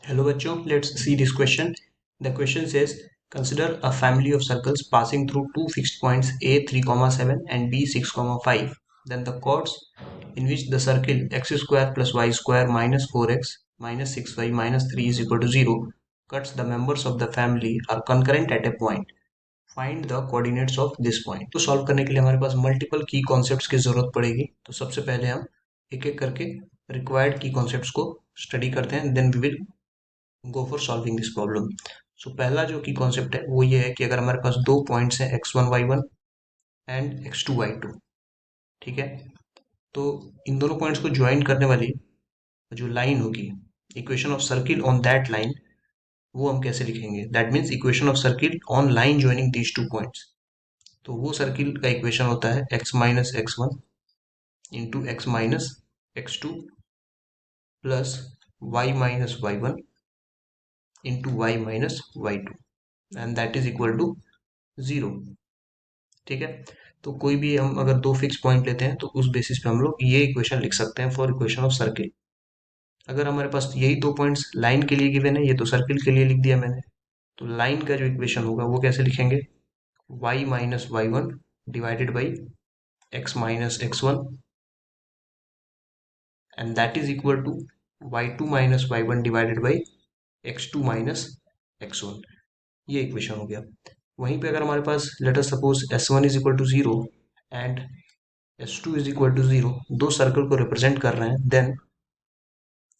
Hello बच्चों, let's see this question. The question says, consider a family of circles passing through two fixed points a 3,7 and b 6,5. Then the chords in which the circle x square plus y square minus 4x minus 6y minus 3 is equal to 0 cuts the members of the family are concurrent at a point. Find the coordinates of this point. तो solve करने के लिए हमारे पास multiple की concepts की जरूरत पड़ेगी। तो सबसे पहले हम एक एक करके रिक्वायर्ड की कॉन्सेप्ट्स को स्टडी करते हैं, then we will go for solving this problem. So पहला जो की कॉन्सेप्ट है वो ये है कि अगर हमारे पास दो पॉइंट्स हैं x1 y1 and x2 y2, ठीक है, तो इन दोनों पॉइंट्स को ज्वाइन करने वाली जो लाइन होगी, equation of circle on that line, वो हम कैसे लिखेंगे? That means equation of circle on line joining these two points. तो वो सर्किल का इक्वेशन होता है x minus x1 into x minus x2 plus y minus y1 into y minus y2 and that is equal to 0। ठीक है, तो कोई भी हम अगर दो फिक्स पॉइंट लेते हैं तो उस बेसिस पे हम लोग ये इक्वेशन लिख सकते हैं फॉर इक्वेशन ऑफ सर्किल। अगर हमारे पास यही दो पॉइंट्स लाइन के लिए गिवन है, ये तो सर्किल के लिए लिख दिया मैंने, तो लाइन का जो इक्वेशन होगा वो कैसे लिखेंगे? y minus y one divided by x minus x one and that is equal to y2 minus y one divided by x2 minus x1। ये इक्वेशन हो गया। वहीं पे अगर हमारे पास let us suppose s1 is equal to 0 and s2 is equal to 0, दो circle को रिप्रेजेंट कर रहे हैं, देन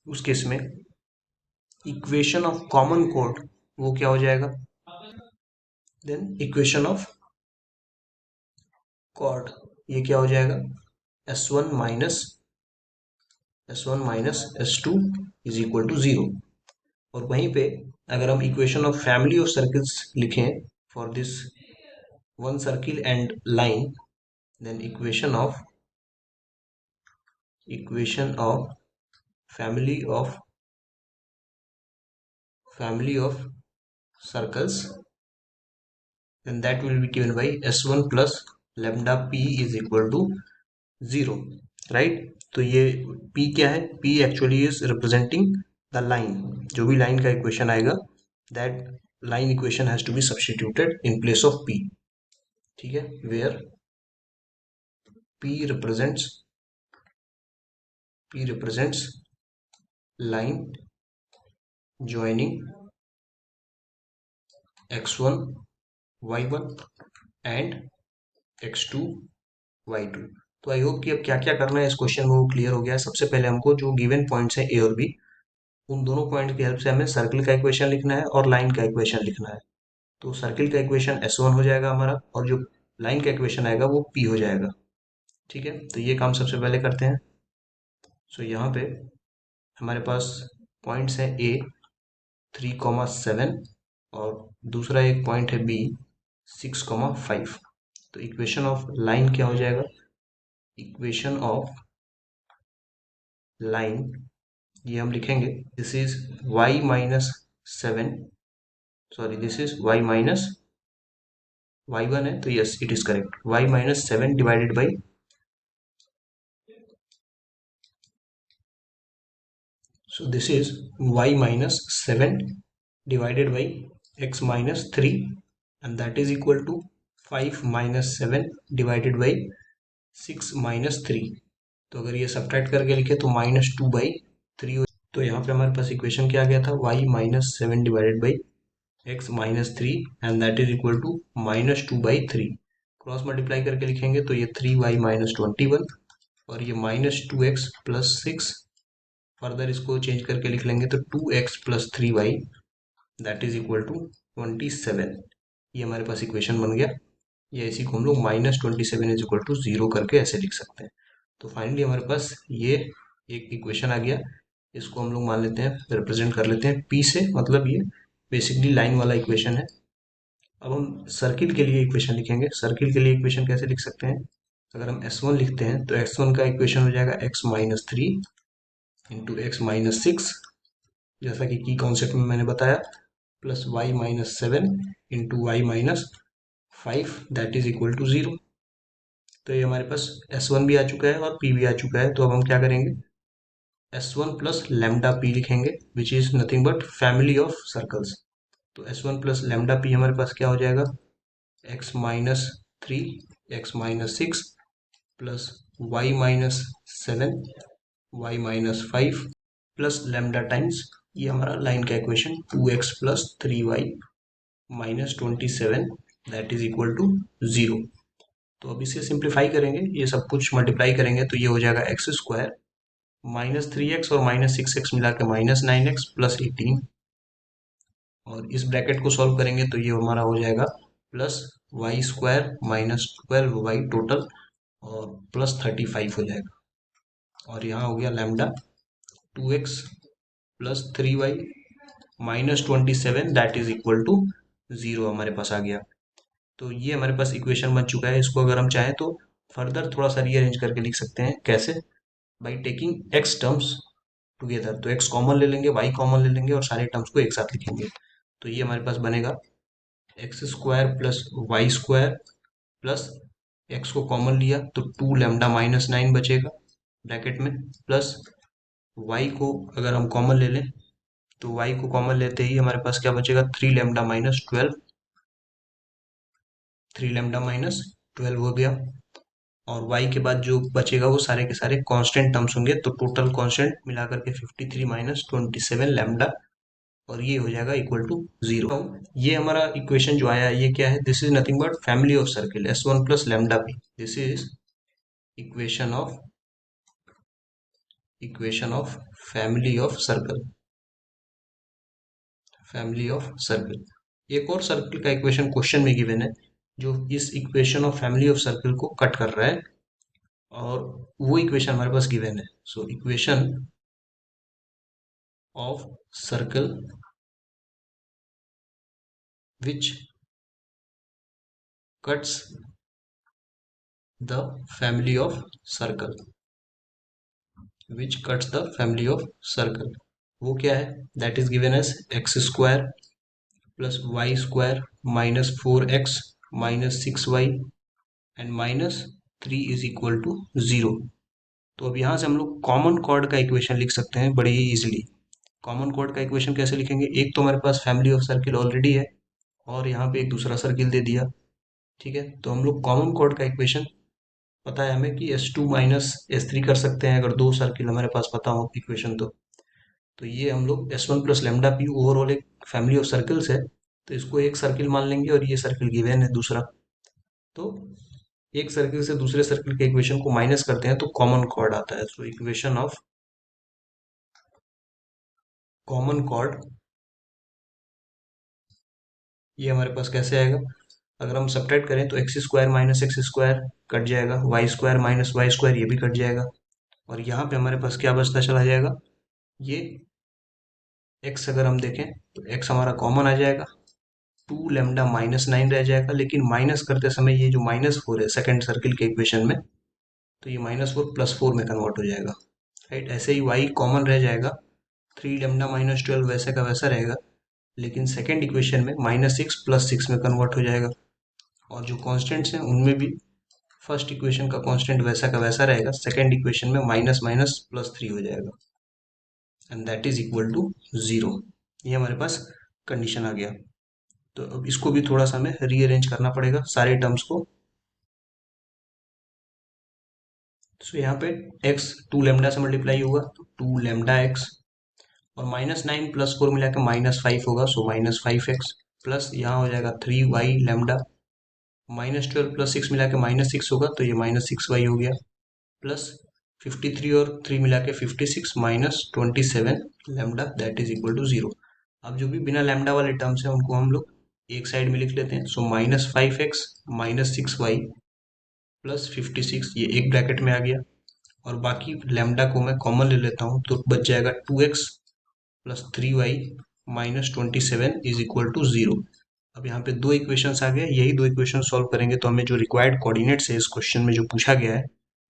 उस केस में इक्वेशन ऑफ कॉमन कोड वो क्या हो जाएगा? देन इक्वेशन ऑफ कॉर्ड ये क्या हो जाएगा? s1 minus s2 is equal to 0। और वहीं पे अगर हम equation of family of circles लिखें for this one circle and line, then equation of family of circles, then that will be given by s1 plus lambda p is equal to 0, right? तो ये p क्या है? p actually is representing the line। जो भी line का equation आएगा, that line equation has to be substituted in place of p। ठीक है, where p represents line joining x1 y1 and x2 y2। तो आई होप कि अब क्या क्या करना है इस क्वेश्चन में वो क्लियर हो गया है। सबसे पहले हमको जो गिवन पॉइंट्स हैं ए और बी, उन दोनों पॉइंट की हेल्प से हमें सर्किल का इक्वेशन लिखना है और लाइन का इक्वेशन लिखना है। तो सर्किल का इक्वेशन S1 हो जाएगा हमारा, और जो लाइन का इक्वेशन आएगा वो P हो जाएगा। ठीक है, तो ये काम सबसे पहले करते हैं। सो यहाँ पे हमारे पास पॉइंट्स है A 3,7 और दूसरा एक पॉइंट है B 6,5। तो इक्वेशन ऑफ लाइन क्या हो जाएगा? इक्वेशन ऑफ लाइन ये हम लिखेंगे, this is y minus 7, sorry this is y minus y1 है, तो yes it is correct, y minus 7 divided by, so this is y minus 7 divided by x minus 3 and that is equal to 5 minus 7 divided by 6 minus 3। तो अगर ये subtract करके लिखे तो -2/3 हो। तो यहाँ पे हमारे पास इक्वेशन क्या आ गया था? y minus 7 divided by x minus 3 and that is equal to -2/3। Cross multiply करके लिखेंगे तो ये 3y माइनस 21 और ये -2x प्लस 6, फर्दर इसको चेंज करके लिख लेंगे तो 2x plus 3y that is equal to 27। ये हमारे पास इक्वेशन बन गया, या इसी को हम लोग -27 इज इक्वल टू 0 करके ऐसे लिख सकते हैं। तो फाइनली हमारे पास ये एक इक्वेशन आ गया। इसको हम लोग मान लेते हैं, रिप्रेजेंट कर लेते हैं P से, मतलब ये बेसिकली लाइन वाला इक्वेशन है। अब हम सर्किल के लिए इक्वेशन लिखेंगे। सर्किल के लिए इक्वेशन कैसे लिख सकते हैं? अगर हम S1 लिखते हैं तो S1 का इक्वेशन हो जाएगा x minus 3 into x minus 6, जैसा कि की कॉन्सेप्ट में मैंने बताया, plus y minus 7 into y minus 5 that is equal to 0। तो ये हमारे पास S1 भी आ चुका है और P भी आ चुका है। तो अब हम क्या करेंगे? S1 प्लस लेमडा पी लिखेंगे which is nothing but family of circles. तो S1 प्लस लेमडा पी हमारे पास क्या हो जाएगा, x-3 x-6 plus y-7 y-5 plus lambda times ये हमारा लाइन का equation 2x plus 3y-27 that is equal to 0। तो अब इसे सिंप्लीफाई करेंगे, ये सब कुछ मल्टीप्लाई करेंगे तो ये हो जाएगा x² -3x और -6x मिला के -9x प्लस 18, और इस ब्रैकेट को सॉल्व करेंगे तो ये हमारा हो जाएगा प्लस y² -12y टोटल और प्लस 35 हो जाएगा। और यहाँ हो गया lambda 2x plus 3y-27 that is equal to 0 हमारे पास आ गया। तो ये हमारे पास इक्वेशन बन चुका है। इसको अगर हम चाहें तो फर्दर थोड़ा सा रीअरेंज करके लिख सकते हैं। कैसे? By taking x terms together. तो x कॉमन ले लेंगे, y कॉमन ले लेंगे और सारे टर्म्स को एक साथ लिखेंगे। तो ये हमारे पास बनेगा x² plus y² plus x को कॉमन लिया तो 2 लैम्डा -9 बचेगा ब्रैकेट में, प्लस y को अगर हम कॉमन ले लें तो y को कॉमन लेते ही हमारे पास क्या बचेगा, 3 लैम्डा -12, 3 लैम्डा -12 हो गया। और y के बाद जो बचेगा वो सारे के सारे कांस्टेंट टर्म्स होंगे, तो टोटल कांस्टेंट मिलाकर के 53 -27 लैम्डा, और ये हो जाएगा इक्वल टू 0। तो ये हमारा इक्वेशन जो आया ये क्या है, this is nothing but family of circle S1 plus lambda p। This is equation of family of circle, family of circle. एक और सर्कल का इक्वेशन क्वेश्चन में गिवन है जो इस equation of family of circle को कट कर रहा है, और वो इक्वेशन हमारे पास गिवन है। So equation of circle which cuts the family of circle, which cuts the family of circle, वो क्या है, that is given as x² plus y² -4x -6y and -3 is equal to 0। तो अब यहाँ से हम लोग कॉमन कॉर्ड का इक्वेशन लिख सकते हैं बड़े ही इजीली। कॉमन कॉर्ड का इक्वेशन कैसे लिखेंगे, एक तो हमारे पास फैमिली ऑफ सर्किल ऑलरेडी है और यहाँ पे एक दूसरा सर्किल दे दिया, ठीक है। तो हम लोग कॉमन कॉर्ड का इक्वेशन पता है हमें कि S2 माइनस S3 कर सकते हैं अगर दो सर्किल हमारे पास पता हो इक्वेशन। तो ये हम लोग S1 plus lambda P overall एक फैमिली ऑफ सर्कल्स है, तो इसको एक सर्किल मान लेंगे और ये सर्किल गिवन है दूसरा। तो एक सर्किल से दूसरे सर्किल के इक्वेशन को माइनस करते हैं तो कॉमन कॉर्ड आता है। तो इक्वेशन ऑफ कॉमन कॉर्ड ये हमारे पास कैसे आएगा, अगर हम सब्ट्रैक्ट करें तो x² -x² कट जाएगा, y² -y² ये भी कट जाएगा, और यहाँ पे हमारे पास क्या बचता चला जाएगा, ये x अगर हम देखें तो x हमारा कॉमन आ जाएगा, 2 लैम्डा -9 रह जाएगा, लेकिन माइनस करते समय ये जो -4 है सेकंड सर्किल के इक्वेशन में, तो ये -4 +4 में कन्वर्ट हो जाएगा, राइट। ऐसे ही y कॉमन रह जाएगा, 3 लैम्डा -12 वैसे का वैसा रहेगा, लेकिन सेकंड इक्वेशन में -6 +6 में कन्वर्ट हो जाएगा। और जो कॉन्स्टेंट्स हैं उनमें भी फर्स्ट इक्वेशन का कांस्टेंट वैसा का वैसा रहेगा, सेकंड इक्वेशन में माइनस माइनस +3 हो जाएगा, and that is equal to 0। ये हमारे पास कंडीशन आ गया। तो अब इसको भी थोड़ा सा हमें रीअरेंज करना पड़ेगा सारे टर्म्स को। तो यहाँ पे x 2 लैम्डा से मल्टीप्लाई होगा तो 2 लैम्डा x, और -9 +4 मिला के -5 होगा, सो -5x, प्लस यहाँ हो जाएगा 3y लैम्डा, -12 +6 मिला के -6 होगा तो ये -6y हो गया, प्लस 53 और 3 मिला के 56 -27 lambda that is equal to 0। अब जो भी बिना लैम्डा वाले टर्म्स हैं उनको हम लोग एक साइड में लिख लेते हैं। सो -5x -6y प्लस 56 ये एक ब्रैकेट में आ गया, और बाकी लैम्डा को मैं कॉमन ले लेता हूँ तो बच जाएगा 2x plus 3y -27 is equal to 0। अब यहाँ पे दो इक्वेशंस आ गए, यही दो इक्वेशन सॉल्व करेंगे तो हमें जो रिक्वायर्ड कोऑर्डिनेट्स है इस क्वेश्चन में जो पूछा गया है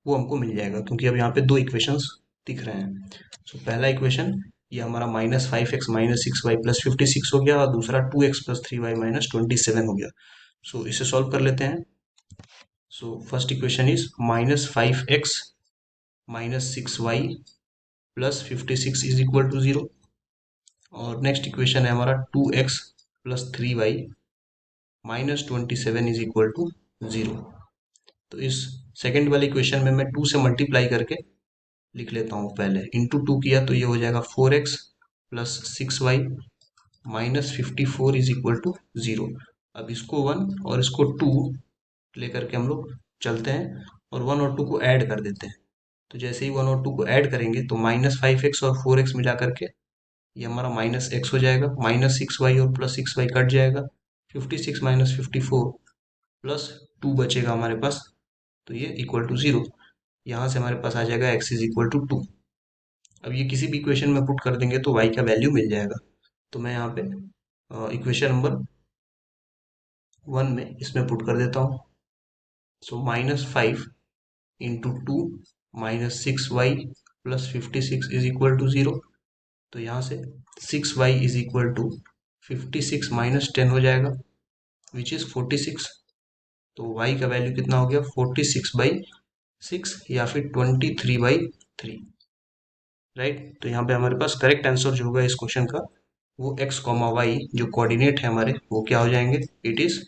वो हमको मिल जाएगा, क्योंकि अब यहाँ पे दो इक्वेशंस दिख रहे हैं। सो पहला इक्वेशन ये हमारा -5x -6y प्लस 56 हो गया, और दूसरा 2x प्लस 3y -27 हो गया। सो इसे सॉल्व कर लेते हैं। So first equation is -5x -6y plus 56 is equal to 0। और नेक्स्ट इक्वेशन है हमारा 2x plus 3y minus 27 is equal to 0। तो इस सेकेंड वाली इक्वेशन में मैं 2 से मल्टीप्लाई करके लिख लेता हूँ। पहले इंटू 2 किया तो ये हो जाएगा 4x plus 6y minus 54 is equal to 0। अब इसको 1 और इसको 2 लेकर के हम लोग चलते हैं और 1 और 2 को ऐड कर देते हैं। तो जैसे ही 1 और 2 को ऐड करेंगे तो माइनस 5x और 4x मिला करके ये हमारा माइनस x हो जाएगा, माइनस 6y और प्लस 6y कट जाएगा, 56 माइनस 54 प्लस 2 बचेगा हमारे पास, तो ये इक्वल टू 0। यहाँ से हमारे पास आ जाएगा x इज इक्वल टू 2। अब ये किसी भी इक्वेशन में पुट कर देंगे तो y का वैल्यू मिल जाएगा। तो मैं यहाँ पे इक्वेशन नंबर 1 में इसमें पुट कर देता हूँ। So minus 5 into 2 minus 6y plus 56 is equal to 0। तो यहाँ से 6y is equal to 56 minus 10 हो जाएगा विच इज 46। तो y का वैल्यू कितना हो गया 46/6 या फिर 23/3, राइट। तो यहाँ पे हमारे पास करेक्ट आंसर जो होगा इस क्वेश्चन का वो x, y जो कोऑर्डिनेट है हमारे वो क्या हो जाएंगे, it is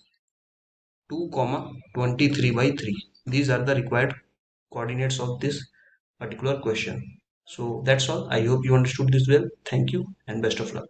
2, 23/3। These are the required coordinates of this particular question. So that's all. I hope you understood this well. Thank you and best of luck.